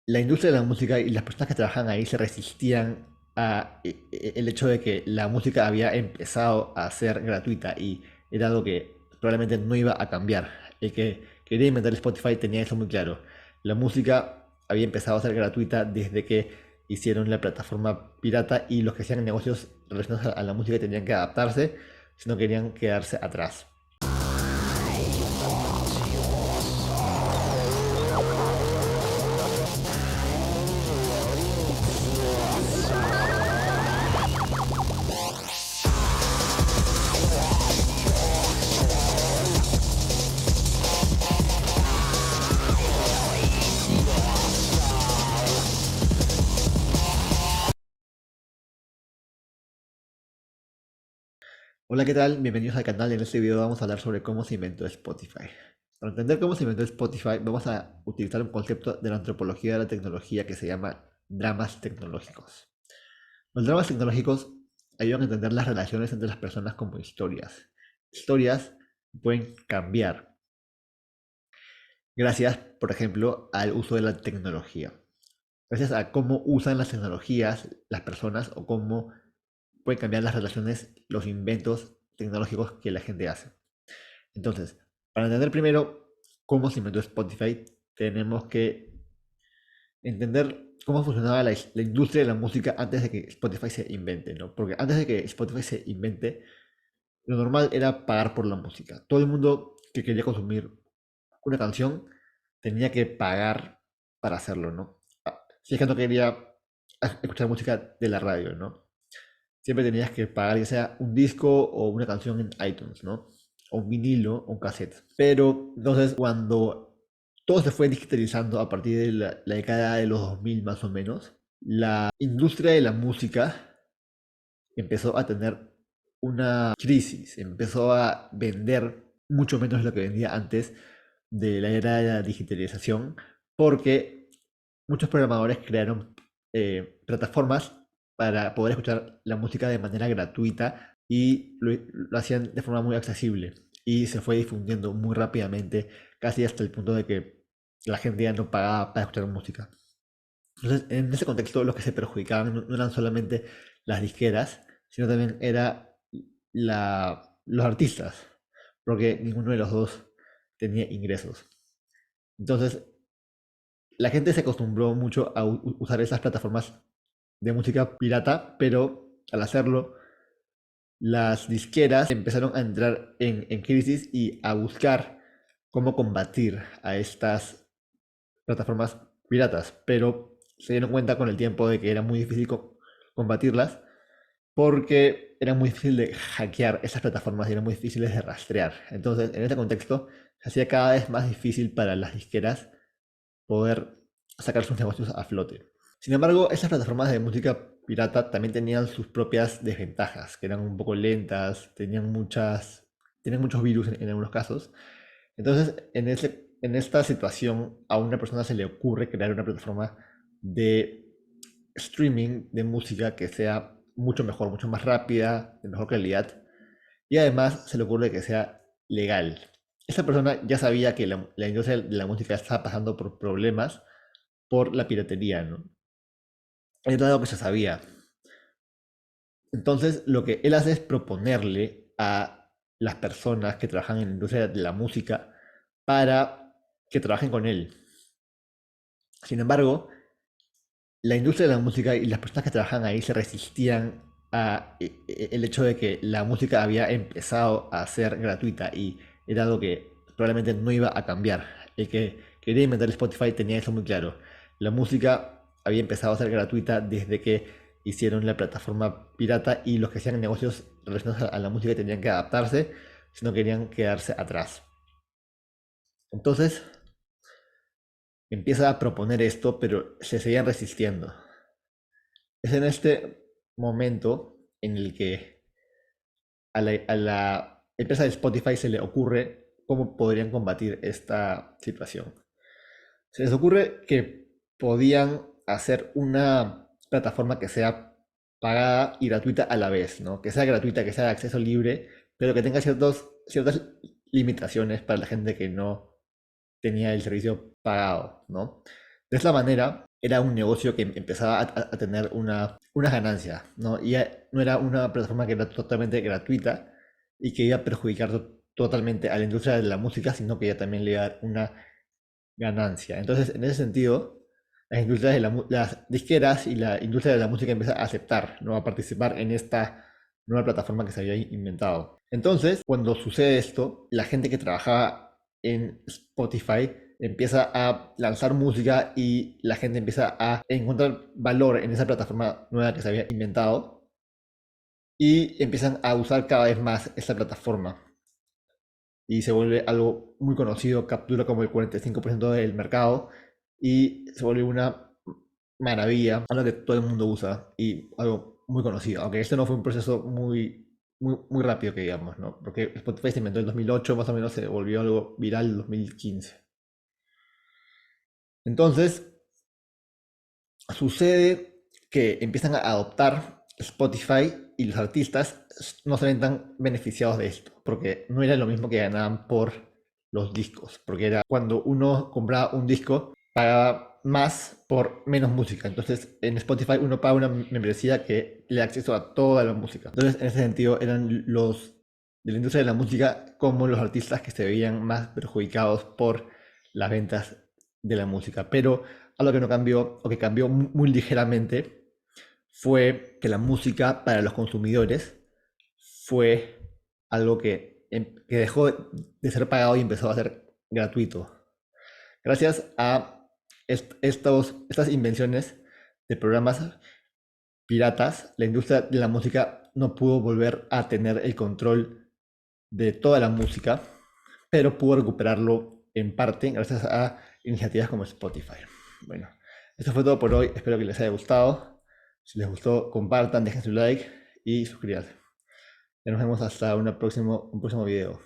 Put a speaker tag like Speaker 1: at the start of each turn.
Speaker 1: la industria de la música y las personas que trabajan ahí se resistían a el hecho de que la música había empezado a ser gratuita y era algo que probablemente no iba a cambiar. El que quería inventar Spotify tenía eso muy claro. La música había empezado a ser gratuita desde que hicieron la plataforma pirata y los que hacían negocios relacionados a la música tenían que adaptarse si no querían quedarse atrás. Hola, ¿qué tal? Bienvenidos al canal. En este video vamos a hablar sobre cómo se inventó Spotify. Para entender cómo se inventó Spotify, vamos a utilizar un concepto de la antropología de la tecnología que se llama dramas tecnológicos. Los dramas tecnológicos ayudan a entender las relaciones entre las personas como historias. Historias pueden cambiar gracias, por ejemplo, al uso de la tecnología. Gracias a cómo usan las tecnologías las personas o cómo pueden cambiar las relaciones, los inventos tecnológicos que la gente hace. Entonces, para entender primero cómo se inventó Spotify, tenemos que entender cómo funcionaba la industria de la música antes de que Spotify se invente, ¿no? Porque antes de que Spotify se invente, lo normal era pagar por la música. Todo el mundo que quería consumir una canción tenía que pagar para hacerlo, ¿no? Si es que no quería escuchar música de la radio, ¿no? Siempre tenías que pagar ya sea un disco o una canción en iTunes, ¿no? O un vinilo o un cassette. Pero entonces cuando todo se fue digitalizando a partir de la década de los 2000 más o menos, la industria de la música empezó a tener una crisis, empezó a vender mucho menos de lo que vendía antes de la era de la digitalización, porque muchos programadores crearon plataformas para poder escuchar la música de manera gratuita y lo hacían de forma muy accesible y se fue difundiendo muy rápidamente, casi hasta el punto de que la gente ya no pagaba para escuchar música. Entonces, en ese contexto, los que se perjudicaban no eran solamente las disqueras, sino también era los artistas, porque ninguno de los dos tenía ingresos. Entonces, la gente se acostumbró mucho a usar esas plataformas de música pirata, pero al hacerlo, las disqueras empezaron a entrar en crisis y a buscar cómo combatir a estas plataformas piratas, pero se dieron cuenta con el tiempo de que era muy difícil combatirlas porque era muy difícil de hackear esas plataformas y eran muy difíciles de rastrear. Entonces, en este contexto, se hacía cada vez más difícil para las disqueras poder sacar sus negocios a flote. Sin embargo, esas plataformas de música pirata también tenían sus propias desventajas, que eran un poco lentas, tenían muchos virus en algunos casos. Entonces, en esta situación, a una persona se le ocurre crear una plataforma de streaming de música que sea mucho mejor, mucho más rápida, de mejor calidad, y además se le ocurre que sea legal. Esa persona ya sabía que la industria de la música estaba pasando por problemas por la piratería, ¿no? Era algo que se sabía. Entonces, lo que él hace es proponerle a las personas que trabajan en la industria de la música para que trabajen con él. Sin embargo, la industria de la música y las personas que trabajan ahí se resistían a el hecho de que la música había empezado a ser gratuita y era algo que probablemente no iba a cambiar. El que quería inventar Spotify tenía eso muy claro. La música había empezado a ser gratuita desde que hicieron la plataforma pirata y los que hacían negocios relacionados a la música tenían que adaptarse si no querían quedarse atrás. Entonces empieza a proponer esto, pero se seguían resistiendo. Es en este momento en el que a la empresa de Spotify se le ocurre cómo podrían combatir esta situación. Se les ocurre que podían hacer una plataforma que sea pagada y gratuita a la vez, ¿no? Que sea gratuita, que sea de acceso libre, pero que tenga ciertas limitaciones para la gente que no tenía el servicio pagado, ¿no? De esta manera, era un negocio que empezaba a tener una ganancia, ¿no? Y ya no era una plataforma que era totalmente gratuita y que iba a perjudicar totalmente a la industria de la música, sino que ya también le iba a dar una ganancia. Entonces, en ese sentido, las industrias las disqueras y la industria de la música empieza a aceptar, ¿no? A participar en esta nueva plataforma que se había inventado. Entonces, cuando sucede esto, la gente que trabajaba en Spotify empieza a lanzar música y la gente empieza a encontrar valor en esa plataforma nueva que se había inventado y empiezan a usar cada vez más esta plataforma y se vuelve algo muy conocido, captura como el 45% del mercado y se vuelve una maravilla, algo que todo el mundo usa y algo muy conocido, aunque este no fue un proceso muy rápido que digamos, ¿no? Porque Spotify se inventó en 2008, más o menos se volvió algo viral en 2015. Entonces, sucede que empiezan a adoptar Spotify y los artistas no se ven tan beneficiados de esto, porque no era lo mismo que ganaban por los discos, porque era cuando uno compraba un disco, pagaba más por menos música. Entonces, en Spotify uno paga una membresía que le da acceso a toda la música. Entonces, en ese sentido, eran los de la industria de la música como los artistas que se veían más perjudicados por las ventas de la música. Pero algo que no cambió, o que cambió muy ligeramente, fue que la música para los consumidores fue algo que dejó de ser pagado y empezó a ser gratuito. Gracias a estas invenciones de programas piratas, la industria de la música no pudo volver a tener el control de toda la música, pero pudo recuperarlo en parte gracias a iniciativas como Spotify. Bueno, esto fue todo por hoy. Espero que les haya gustado. Si les gustó, compartan, dejen su like y suscríbanse. Ya nos vemos hasta un próximo video.